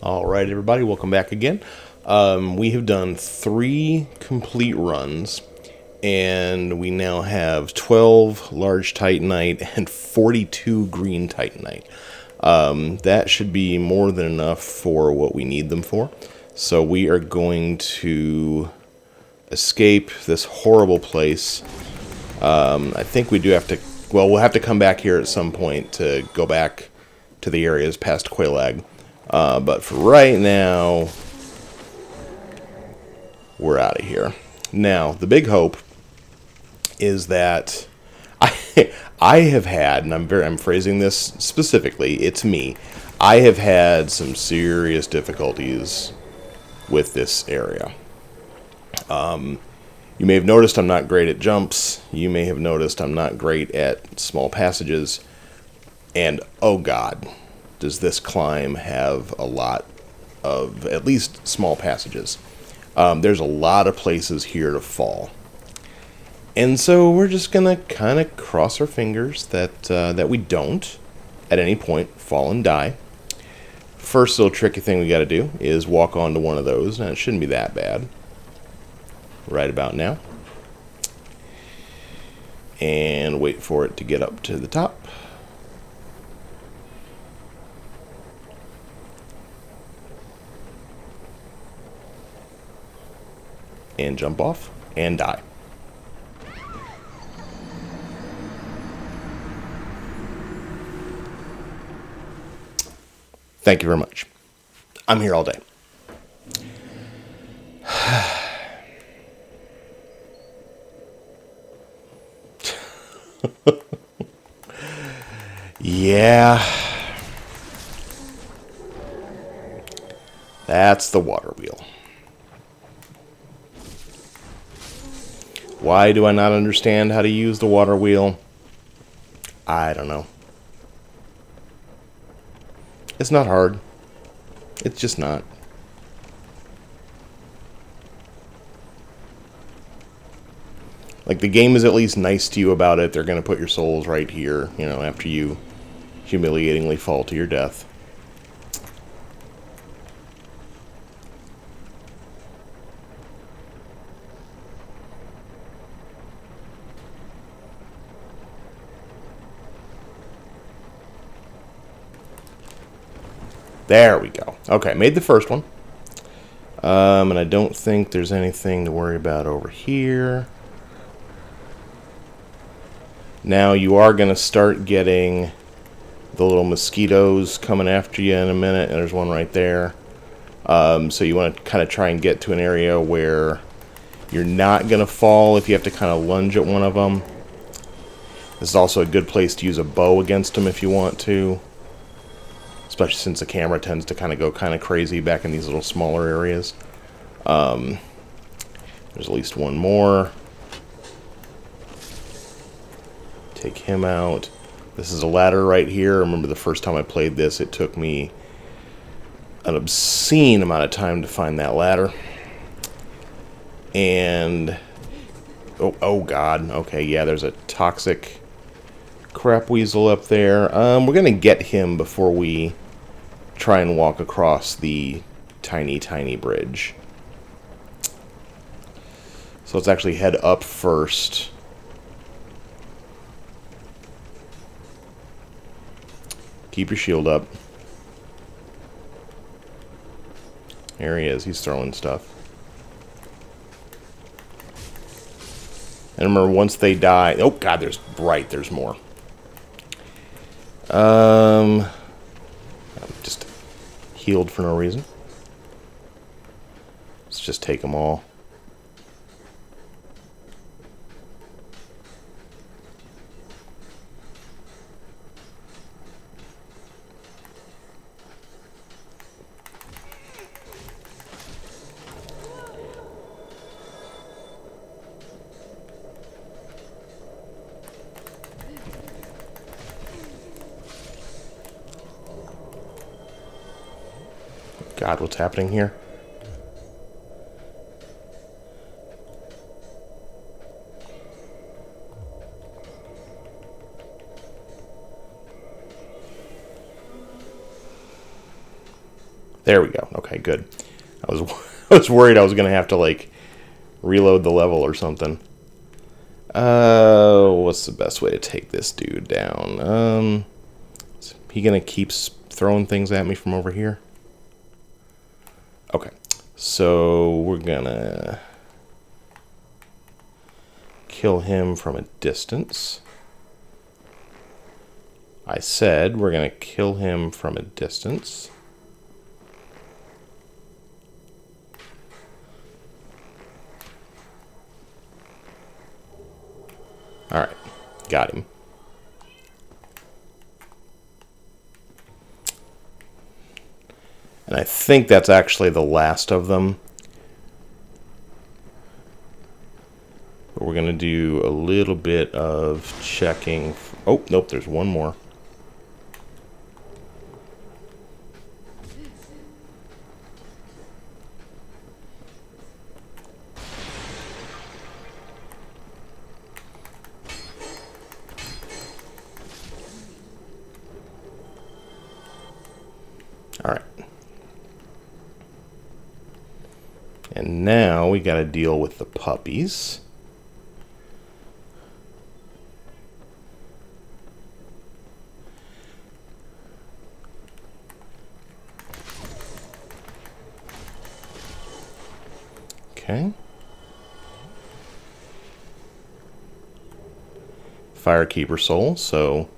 All right, everybody, welcome back again. We have done 3 complete runs, and we now have 12 large Titanite and 42 green Titanite. That should be more than enough for what we need them for. So we are going to escape this horrible place. I think we do have to, well, we'll have to come back here at some point to go back to the areas past Quelaag. But for right now, we're out of here. Now, the big hope is that I have had, and I'm phrasing this specifically, it's me. I have had some serious difficulties with this area. You may have noticed I'm not great at jumps. You may have noticed I'm not great at small passages. And, oh God, does this climb have a lot of, at least, small passages. There's a lot of places here to fall. And so we're just going to kind of cross our fingers that we don't, at any point, fall and die. First little tricky thing we got to do is walk onto one of those. Now, it shouldn't be that bad. Right about now. And wait for it to get up to the top. And jump off and die. Thank you very much. I'm here all day. Yeah. That's the water wheel. Why do I not understand how to use the water wheel? I don't know. It's not hard. It's just not. Like, the game is at least nice to you about it. They're going to put your souls right here, you know, after you humiliatingly fall to your death. There we go. Okay, made the first one. And I don't think there's anything to worry about over here. Now you are going to start getting the little mosquitoes coming after you in a minute, and there's one right there. So you want to kind of try and get to an area where you're not going to fall if you have to kind of lunge at one of them. This is also a good place to use a bow against them if you want to. Especially since the camera tends to kind of go kind of crazy back in these little smaller areas. There's at least one more. Take him out. This is a ladder right here. I remember the first time I played this, it took me an obscene amount of time to find that ladder. And oh God. Okay, yeah, there's a toxic crap weasel up there. We're gonna get him before we try and walk across the tiny bridge. So let's actually head up first. Keep your shield up. There he is. He's throwing stuff. And remember, once they die... Oh, God, there's more. I'm just healed for no reason. Let's just take them all. God, what's happening here? There we go. Okay, good. I was I was worried I was gonna have to like reload the level or something. What's the best way to take this dude down? Is he gonna keep throwing things at me from over here? Okay, so we're gonna kill him from a distance. I said we're gonna kill him from a distance. Alright, got him. And I think that's actually the last of them. But we're going to do a little bit of checking. Oh, nope, there's one more. All right. And now we got to deal with the puppies. Okay. Firekeeper soul, so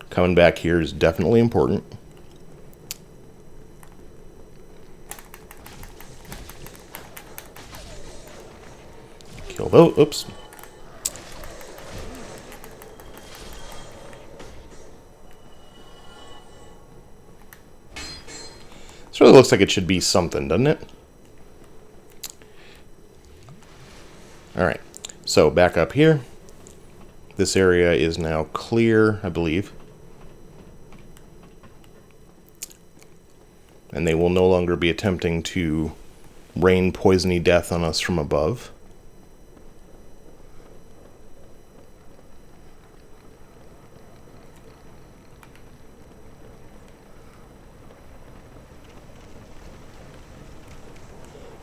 coming back here is definitely important. Kill those. Oops. This really looks like it should be something, doesn't it? Alright, so back up here. This area is now clear, I believe. And they will no longer be attempting to rain poisony death on us from above.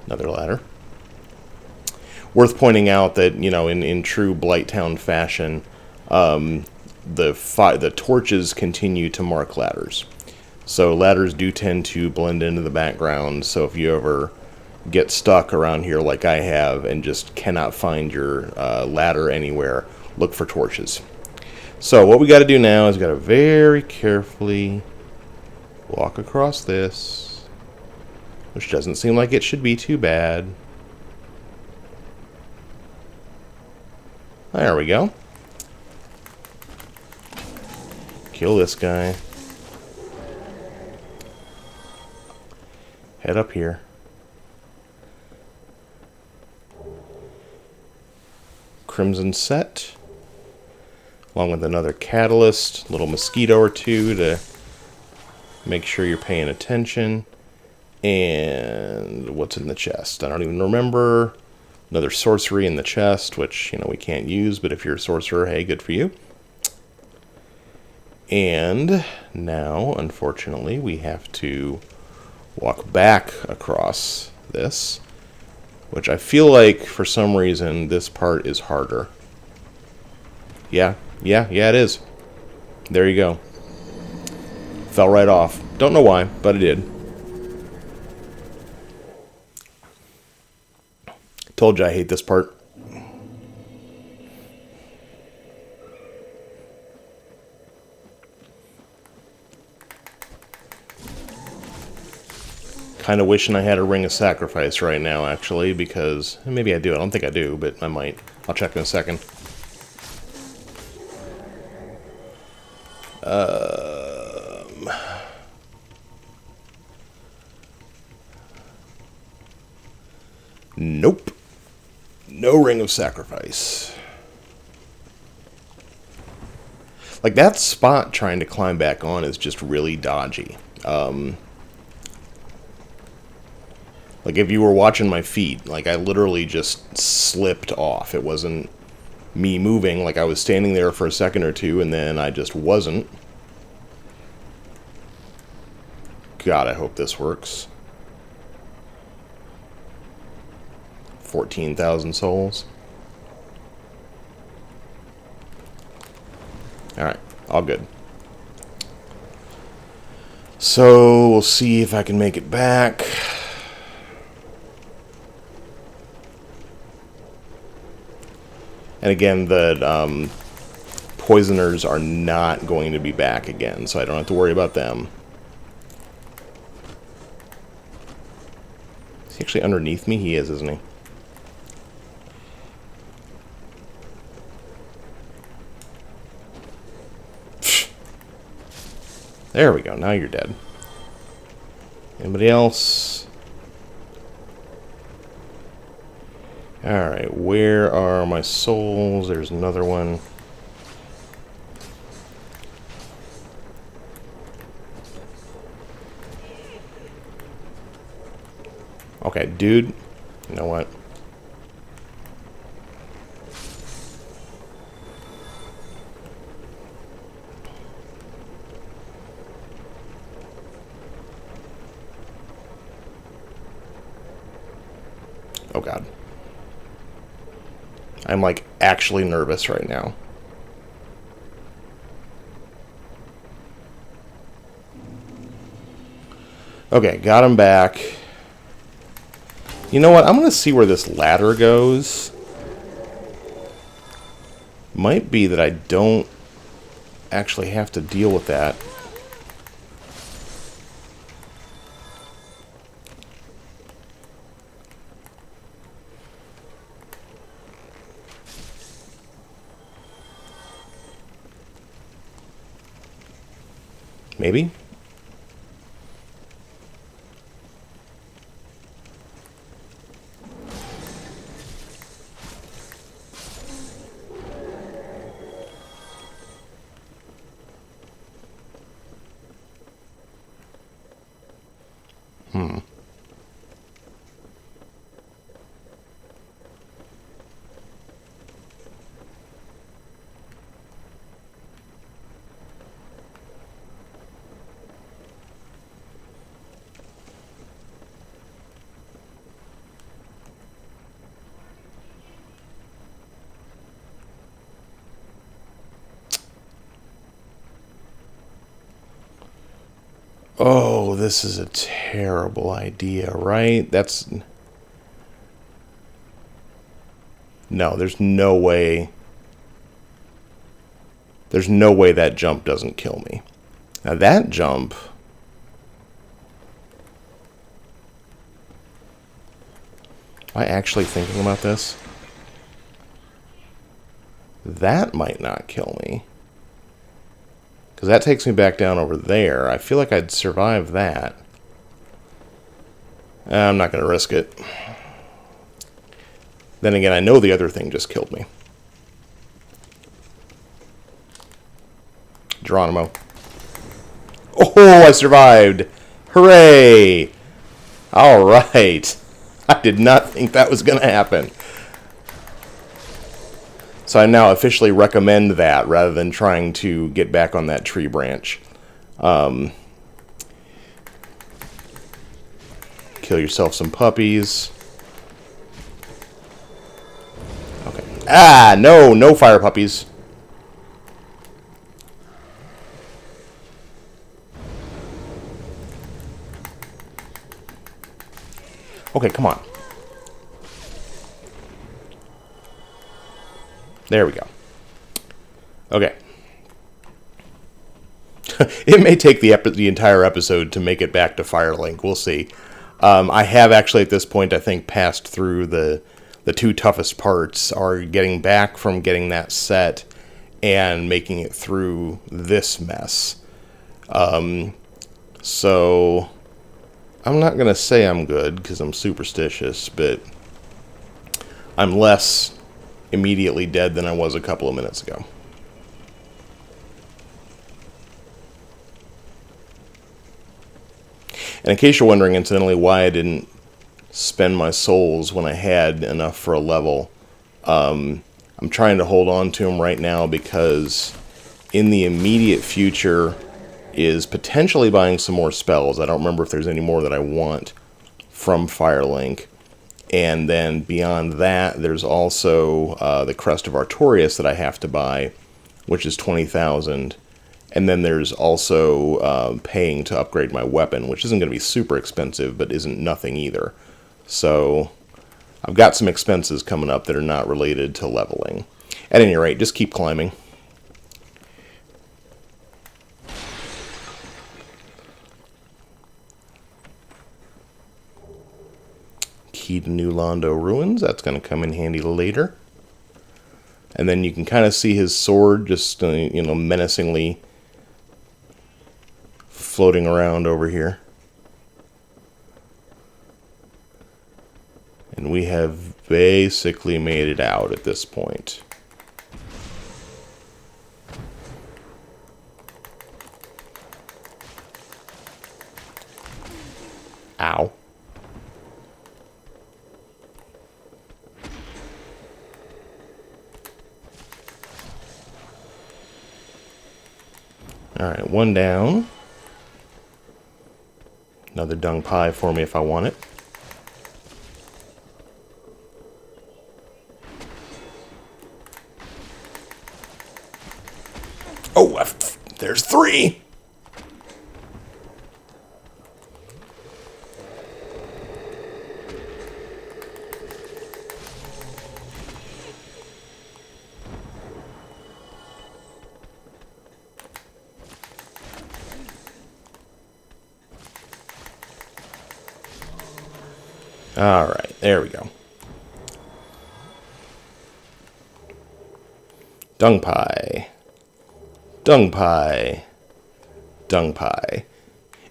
Another ladder. Worth pointing out that, you know, in true Blighttown fashion, the torches continue to mark ladders. So ladders do tend to blend into the background, so if you ever get stuck around here like I have and just cannot find your ladder anywhere, look for torches. So what we got to do now is got to very carefully walk across this, which doesn't seem like it should be too bad. There we go. Kill this guy. Head up here. Crimson set. Along with another catalyst, little mosquito or two to make sure you're paying attention. And what's in the chest? I don't even remember. Another sorcery in the chest, which, you know, we can't use, but if you're a sorcerer, hey, good for you. And now, unfortunately, we have to walk back across this, which I feel like, for some reason, this part is harder. Yeah, it is. There you go. Fell right off. Don't know why, but it did. Told you I hate this part. Kind of wishing I had a ring of sacrifice right now, actually, because maybe I do. I don't think I do, but I might. I'll check in a second. Nope. No ring of sacrifice. Like, that spot trying to climb back on is just really dodgy. Like, if you were watching my feet, like, I literally just slipped off. It wasn't me moving. Like, I was standing there for a second or two, and then I just wasn't. God, I hope this works. 14,000 souls. Alright, all good. So, we'll see if I can make it back. And again, the poisoners are not going to be back again, so I don't have to worry about them. Is he actually underneath me? He is, isn't he? There we go. Now you're dead. Anybody else? Alright, where are my souls? There's another one. Okay, dude. You know what? Oh god. I'm like actually nervous right now. Okay, got him back. You know what? I'm going to see where this ladder goes. Might be that I don't actually have to deal with that. Maybe? Oh, this is a terrible idea, right? That's... No, there's no way... There's no way that jump doesn't kill me. Now that jump... Am I actually thinking about this? That might not kill me. Because that takes me back down over there. I feel like I'd survive that. I'm not going to risk it. Then again, I know the other thing just killed me. Geronimo. Oh, I survived! Hooray! Alright. I did not think that was going to happen. So I now officially recommend that rather than trying to get back on that tree branch. Kill yourself some puppies. Okay. Ah, no, no fire puppies. Okay, come on. There we go. Okay. It may take the entire episode to make it back to Firelink. We'll see. I have actually at this point, I think, passed through the two toughest parts are getting back from getting that set and making it through this mess. So I'm not going to say I'm good because I'm superstitious, but I'm less immediately dead than I was a couple of minutes ago. And in case you're wondering, incidentally, why I didn't spend my souls when I had enough for a level, I'm trying to hold on to them right now because in the immediate future is potentially buying some more spells. I don't remember if there's any more that I want from Firelink. And then beyond that, there's also the crest of Artorias that I have to buy, which is 20,000. And then there's also paying to upgrade my weapon, which isn't going to be super expensive, but isn't nothing either. So I've got some expenses coming up that are not related to leveling. At any rate, just keep climbing. Key to New Londo Ruins. That's going to come in handy later. And then you can kind of see his sword just, you know, menacingly floating around over here. And we have basically made it out at this point. Ow. Alright, one down. Another dung pie for me if I want it. Oh, there's 3! Alright, there we go. Dung pie. Dung pie. Dung pie.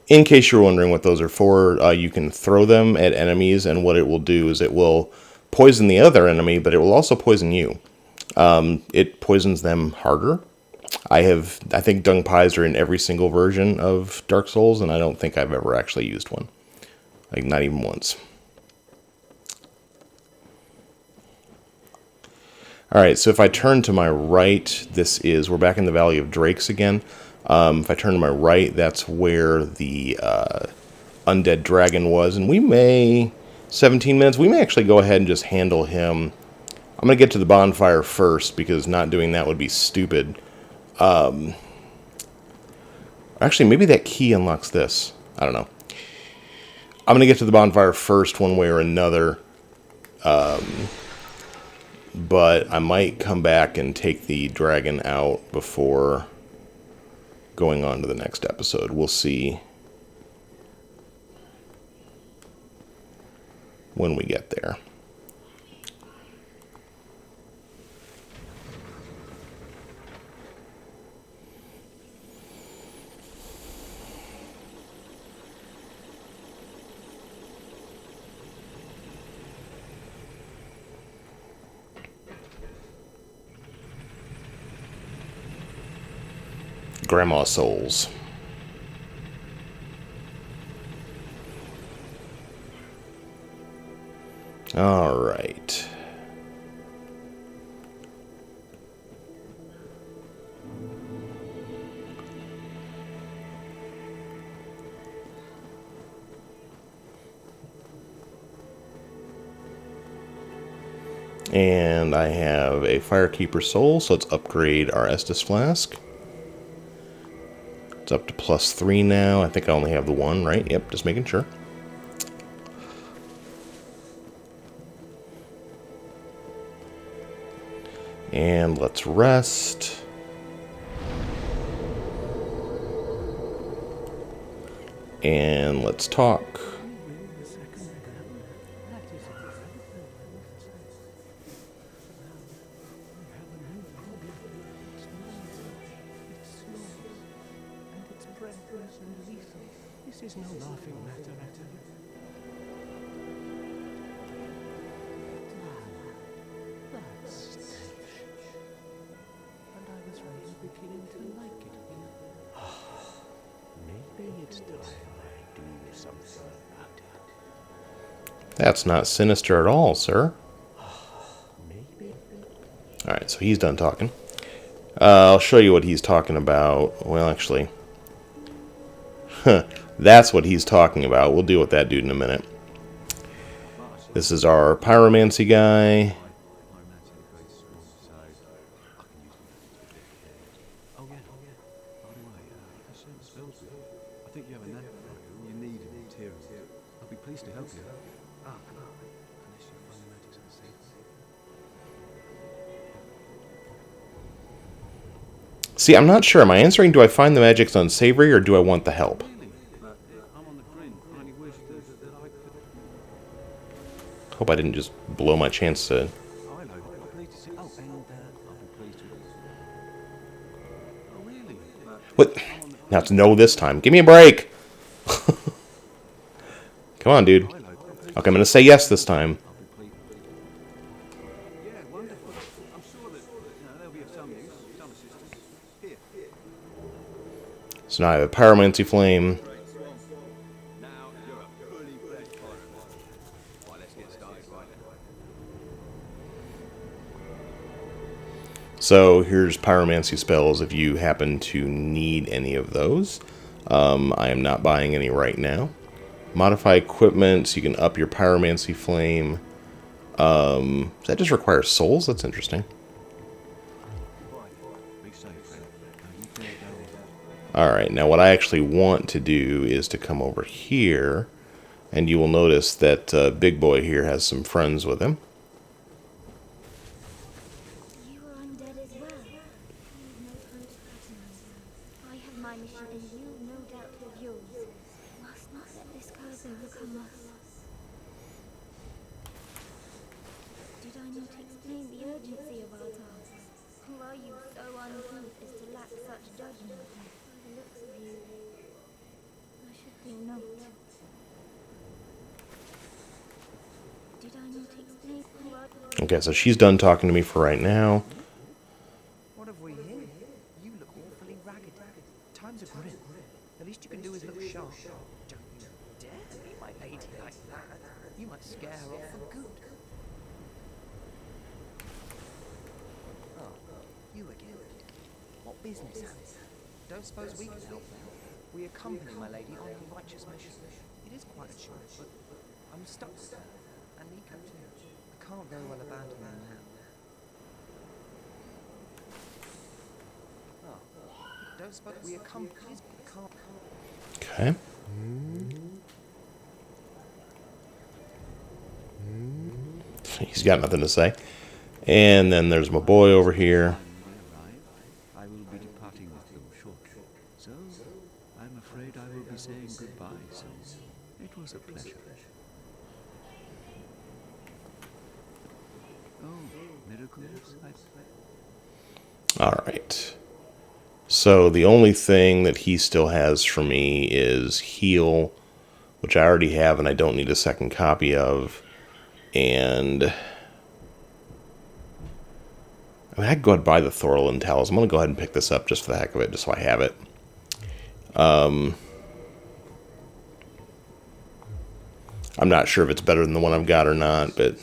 In case you're wondering what those are for, you can throw them at enemies, and what it will do is it will poison the other enemy, but it will also poison you. It poisons them harder. I think dung pies are in every single version of Dark Souls, and I don't think I've ever actually used one. Like, not even once. Alright, so if I turn to my right, we're back in the Valley of Drakes again. If I turn to my right, that's where the undead dragon was. And 17 minutes, we may actually go ahead and just handle him. I'm going to get to the bonfire first, because not doing that would be stupid. Actually, maybe that key unlocks this. I don't know. I'm going to get to the bonfire first one way or another. But I might come back and take the dragon out before going on to the next episode. We'll see when we get there. Grandma souls. All right. And I have a Firekeeper soul, so let's upgrade our Estus flask. It's up to +3 now. I think I only have the one, right? Yep, just making sure. And let's rest. And let's talk. This is no laughing matter, Atari. That's strange. And I was really beginning to like it here. Maybe it's time I do something about it. That's not sinister at all, sir. Maybe. Alright, so he's done talking. I'll show you what he's talking about. Well, actually... That's what he's talking about. We'll deal with that dude in a minute. This is our pyromancy guy. Oh yeah. By the way, there's certain spells with you. I think you have a knack for it. All you need is materials. I'll be pleased to help you. Ah, unless you find the magic's unsafe. See, I'm not sure. Am I answering, do I find the magic's unsavory, or do I want the help? Really? But I'm on the fringe. I only wish that I could. Hope I didn't just blow my chance to... Oh, hello. I'm pleased to see. Oh, and I'll be pleased to. Oh, really? What? Now it's no this time. Give me a break! Come on, dude. Okay, I'm going to say yes this time. Yeah, wonderful. I'm sure that they'll be of some use, some assistance. Here. So now I have a pyromancy flame. Now you're a fully fledged pyromancer. Right, let's get started right now. So here's pyromancy spells if you happen to need any of those. I am not buying any right now. Modify equipment so you can up your pyromancy flame. Does that just require souls? That's interesting. Be safe, friend. You can't go. Alright, now what I actually want to do is to come over here, and you will notice that Big Boy here has some friends with him. You are undead as well. You have no time to patronize. I have my mission, and you no doubt have yours. Must not let this curse overcome us. Did I not explain the urgency of our tasks? Or are you so uncouth as to lack such judgment? By the looks of you, I should think not. Did I not explain? Okay, so she's done talking to me for right now. What have we here? You look awfully ragged. Times are grim. The least you can do is look sharp. Don't you dare be my lady like that. You might scare her off for good. Oh, you again. What business have you? Don't suppose we can help now. We accompany my lady on a righteous mission. It is quite a chore, but I'm stuck with her. And Nico too. I can't very well abandon her now. Oh, don't suppose we accompany. Can't. Okay. He's got nothing to say. And then there's my boy over here. I will be departing with them shortly. So, I'm afraid I will be saying goodbye soon. It was a pleasure. Oh, miracles? Alright. So the only thing that he still has for me is heal, which I already have and I don't need a second copy of. And I mean, I could go ahead and buy the Thorlin Talisman. I'm going to go ahead and pick this up just for the heck of it, just so I have it. I'm not sure if it's better than the one I've got or not, but...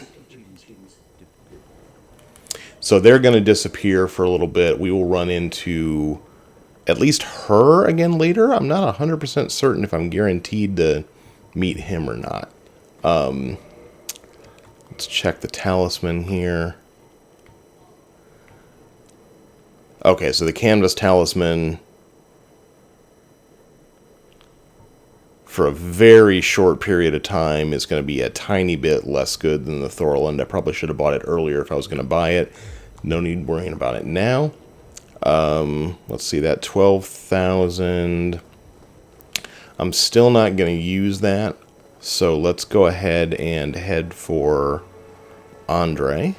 So they're going to disappear for a little bit. We will run into at least her again later. I'm not 100% certain if I'm guaranteed to meet him or not. Let's check the talisman here. Okay, so the canvas talisman for a very short period of time is going to be a tiny bit less good than the Thorland. I probably should have bought it earlier if I was going to buy it. No need worrying about it now. Let's see, that 12,000. I'm still not going to use that. So let's go ahead and head for Andre.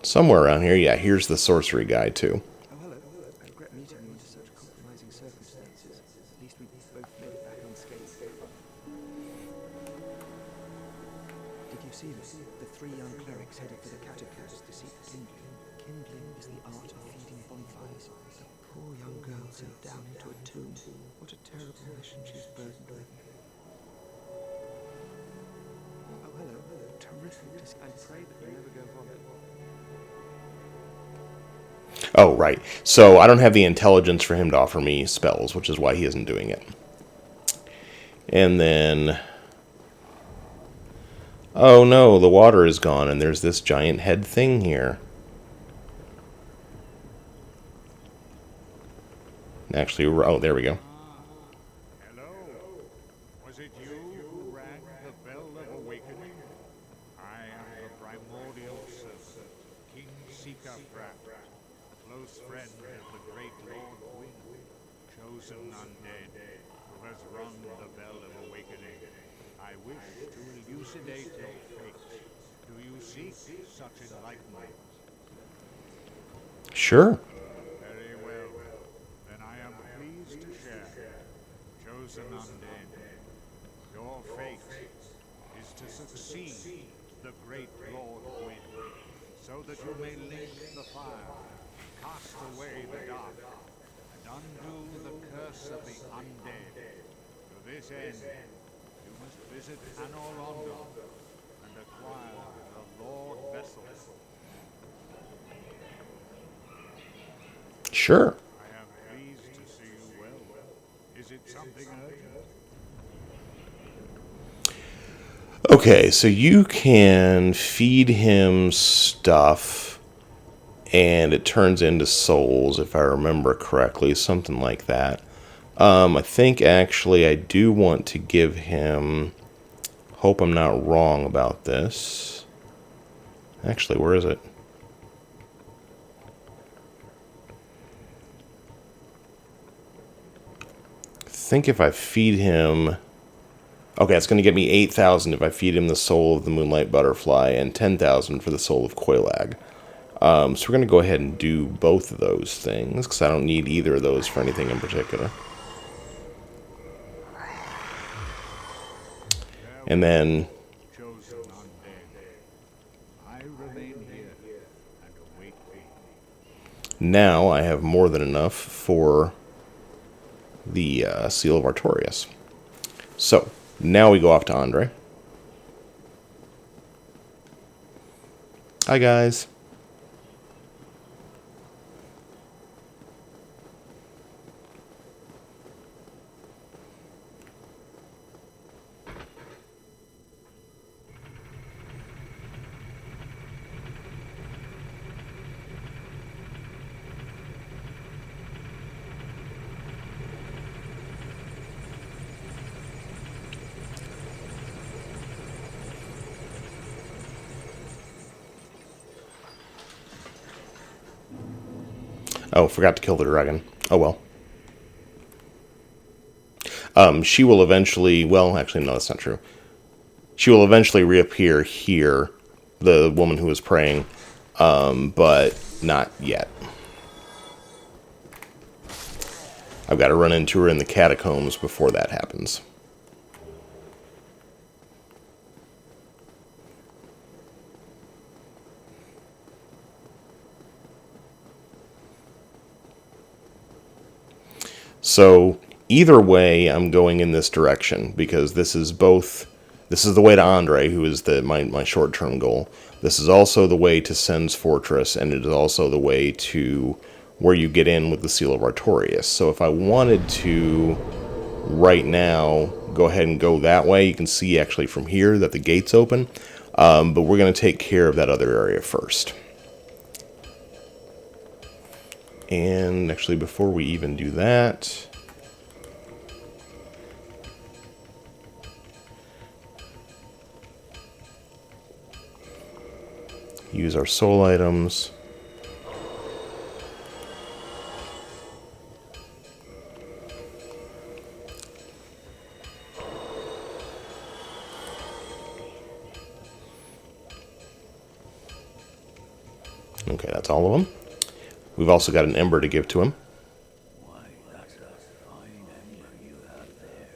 Somewhere around here. Yeah, here's the sorcery guy too. Oh, hello. I regret meeting you under such compromising circumstances. At least we both made it back unscathed. Did you see this? The three young clerics headed for the catacombs to seek kindling. Kindling is the art of feeding bonfires. The poor young girl sent down into a tomb. What a terrible mission she's burdened with. Oh, hello. Terrific. I pray that you never go vomit. Oh, right. So I don't have the intelligence for him to offer me spells, which is why he isn't doing it. And then Oh no, the water is gone and there's this giant head thing here. Actually, oh, there we go. Hello? Was it you who rang the bell of awakening? I am the primordial servant, King Seeker-Frat, close friend of the great Lord Gwyn, chosen undead, who has rung the bell of awakening. I wish to elucidate your fate. Do you seek such enlightenment? Sure. Very well. Then I am pleased to share. Chosen undead, your fate is to succeed the great Lord Gwyn, so that you may link the fire, cast away the dark, and undo the curse of the undead. To this end, you must visit Anor Londo and acquire the Lord Vessel. Sure. I am pleased to see you well. Is it something urgent? Okay, so you can feed him stuff and it turns into souls, if I remember correctly, something like that. I think actually I do want to give him, hope I'm not wrong about this. Actually, where is it? I think if I feed him, okay, it's going to get me 8,000 if I feed him the soul of the Moonlight Butterfly and 10,000 for the soul of Koilag. So we're going to go ahead and do both of those things, because I don't need either of those for anything in particular. And then Chosen undead, I remain here and await thee. now I have more than enough for the Seal of Artorias. So now we go off to Andre. Hi, guys. Oh, forgot to kill the dragon. Oh well. She will eventually, well, actually, no, that's not true. She will eventually reappear here, the woman who was praying, but not yet. I've got to run into her in the catacombs before that happens. So either way, I'm going in this direction because this is both. This is the way to Andre, who is my short-term goal. This is also the way to Sen's Fortress, and it is also the way to where you get in with the Seal of Artorias. So if I wanted to, right now, go ahead and go that way, you can see actually from here that the gate's open. But we're going to take care of that other area first. And actually, before we even do that, use our soul items. Okay, that's all of them. We've also got an ember to give to him. Why, that's a fine ember you have there.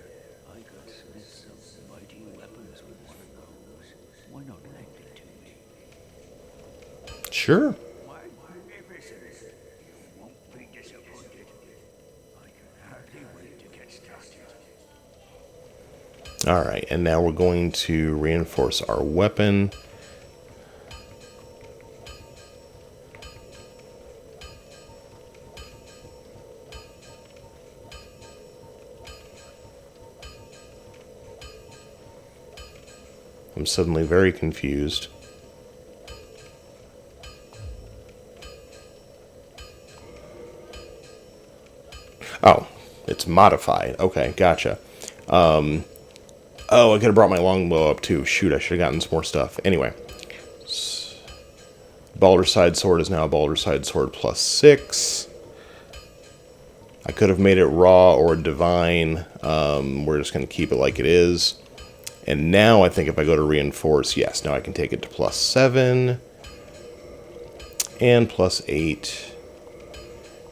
I could smith some mighty weapons with one of those. Why not lend it to me? Sure. My magnificence! You won't be disappointed. I can hardly wait to get started. Alright, and now we're going to reinforce our weapon. I'm suddenly very confused. Oh, it's modified. Okay, gotcha. Oh, I could have brought my longbow up too. Shoot, I should have gotten some more stuff. Anyway. Baldur's Sword is now a Baldur's Sword plus 6. I could have made it raw or divine. We're just going to keep it like it is. And now I think if I go to reinforce, yes, now I can take it to plus 7. And plus 8.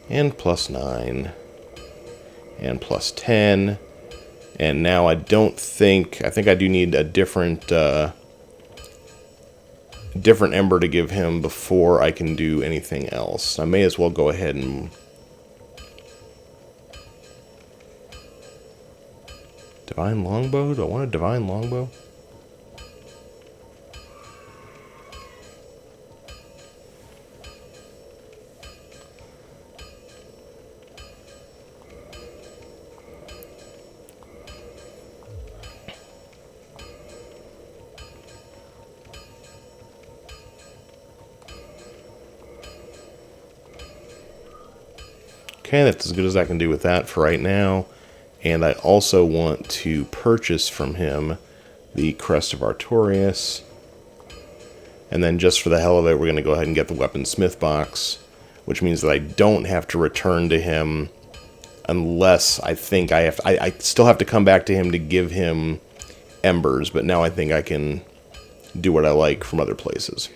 And plus 9. And plus 10. And now I think I do need a different ember to give him before I can do anything else. I may as well go ahead and... Divine Longbow? Do I want a Divine Longbow? Okay, that's as good as I can do with that for right now. And I also want to purchase from him the Crest of Artorias. And then just for the hell of it, we're going to go ahead and get the Weaponsmith box, which means that I don't have to return to him unless I think I still have to come back to him to give him embers, but now I think I can do what I like from other places.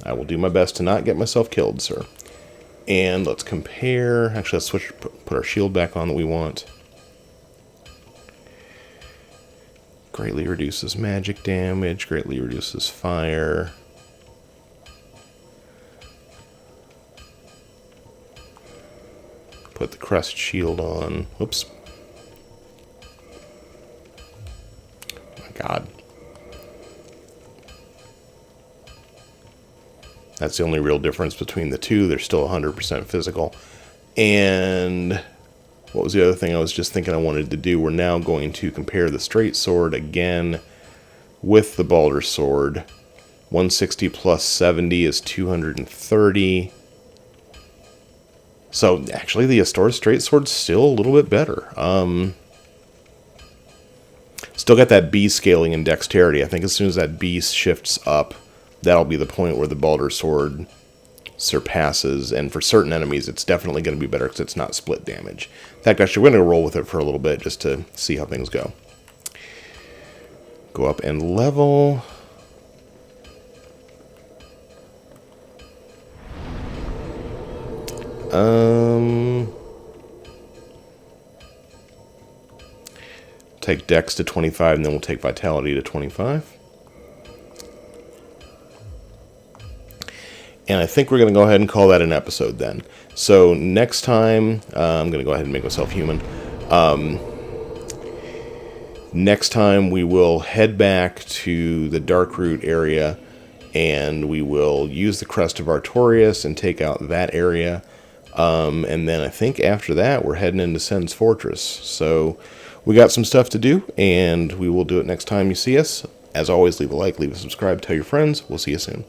I will do my best to not get myself killed, sir. And let's compare. Actually, let's put our shield back on that we want. Greatly reduces magic damage, greatly reduces fire. Put the crest shield on. Whoops. Oh my God. That's the only real difference between the two. They're still 100% physical. And what was the other thing I was just thinking I wanted to do? We're now going to compare the straight sword again with the Baldur's Sword. 160 plus 70 is 230. So actually the Astor straight sword's still a little bit better. Still got that B scaling in dexterity. I think as soon as that B shifts up, that'll be the point where the Baldur's Sword surpasses, and for certain enemies it's definitely going to be better because it's not split damage. In fact, actually, we're going to roll with it for a little bit just to see how things go. Go up and level. Take Dex to 25, and then we'll take Vitality to 25. And I think we're going to go ahead and call that an episode then. So next time, I'm going to go ahead and make myself human. Next time we will head back to the Darkroot area, and we will use the Crest of Artorias and take out that area. And then I think after that, we're heading into Sen's Fortress. So we got some stuff to do, and we will do it next time you see us. As always, leave a like, leave a subscribe, tell your friends. We'll see you soon.